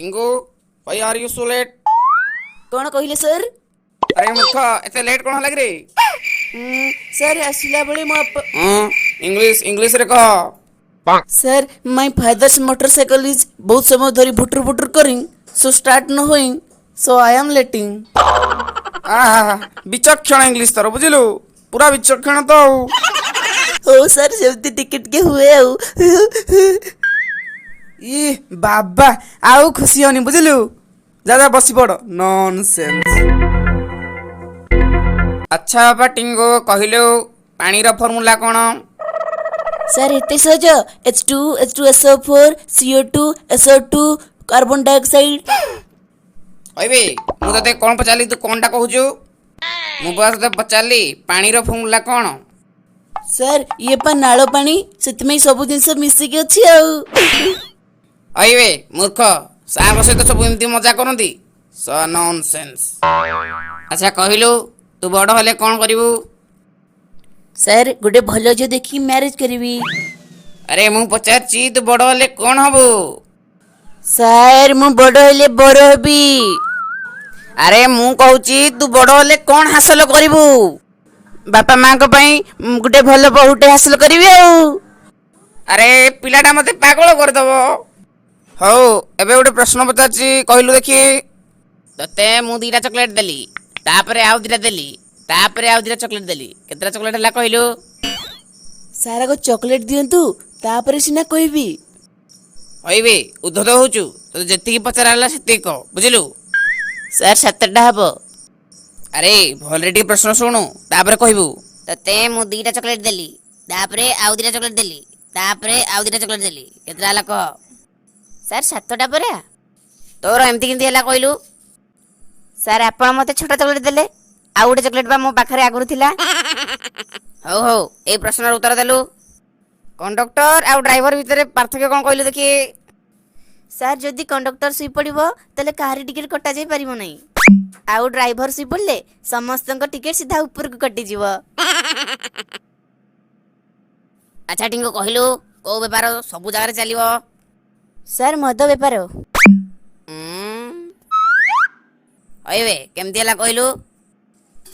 Tingu why are you so late? कौन कहले sir? अरे मूर्ख एते लेट कोन लग रे? सर आसिला बेले मो इंग्लिश इंग्लिश रे कह। Sir my father's motorcycle is बहुत समय धरी भुटर भुटर करिंग सो स्टार्ट न hoeing so I am letting. आहा विचक्षण इंग्लिश तर बुझिलु पूरा विचक्षण तो हो सर सेमती टिकट के हुए आउ ई बाबा आउ खुशी होनी बुझिलु जा जा बसी पड़ नॉनसेंस। अच्छा बाबा टिंगू कहिलु पानी रो फार्मूला कोन? सर एते सहज H2 H2SO4 CO2 SO2 carbon dioxide. ओइबे मु तते कोन पचाली तू कोनटा कहूजु? मु बस तते पचाली पानी रो फार्मूला कोन? सर ये पा नालो पानी सेतमे सब जिंस मिसी के अछि आउ। ओइबे मूर्ख साग सहित सब एमती मजा करंती स नॉनसेंस। अच्छा कहिलु तू बड़ हले कोन करिवु? सर गोटे भलो जो देखि मैरिज करिवी। अरे मु पचारची तू बड़ हले कोन हबु? सर मु बड़ हले बड़ हबी। अरे मु कहूची तू बड़ हले कोन हासिल करिवु? बापा मां को पई गोटे भलो बहुटे हासिल करिवी आउ। अरे पिलाटा मते पागल कर दबो। हौ एबे गोटे प्रश्न पचारची कहिलु देखि। तते मु दीटा चॉकलेट देली तापरे आउ दीटा देली तापरे आउ दीटा चॉकलेट देली केतरा चॉकलेट हला कहिलु? सारा को चॉकलेट दियंतु तापरे सिना कहबी। ओइबे उद्धत होचु तो जेतिकी पचारला सेति को बुझिलु? सर 7टा हबो। अरे भलरेडी प्रश्न सुनु तापरे कहबु। तते मु दीटा चॉकलेट देली तापरे आउ दीटा चॉकलेट देली तापरे आउ दीटा चॉकलेट देली केतरा हला कह। सर 7टा परा तोर एमती किंती हला कहिलु? सर आपण मते छोटा चॉकलेट देले आउ गोटे चॉकलेट बा मो पाखरे आगुरु थिला। हौ हौ ए प्रश्नर उत्तर देलु। कंडक्टर आ ड्राइवर भितरे पार्थक्य कोन कहिलु देखि? सर जदि कंडक्टर सुई पड़िबो तले काहारी टिकट कटा जाई परिबो नै आउ ड्राइवर सुई पड़ले समस्तंक टिकट सीधा ऊपर को कटि जीवो। अच्छा टिंगो कहिलु को व्यापार सब जगह रे चलिबो? सर मद व्यापार। ओइबे केमती हला कहिलु?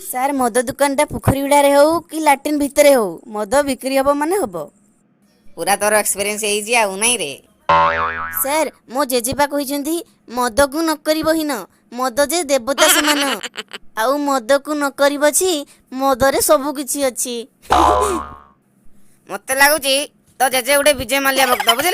सर मद दुकानटा पोखरी उड़ारे हो कि लाट्रिन भितरे हो मद बिक्री हबो माने हबो। पूरा तोर एक्सपीरियंस एई जी आउ नै रे। सर मो जेजेबा कहिसेंती मद को न करिबो हिन मद जे देवता समान आउ मद को न करिबो छी मद रे सब किछि अछि। मते लागुची तो जेजे उडे विजय माल्या भक्त बुझिल।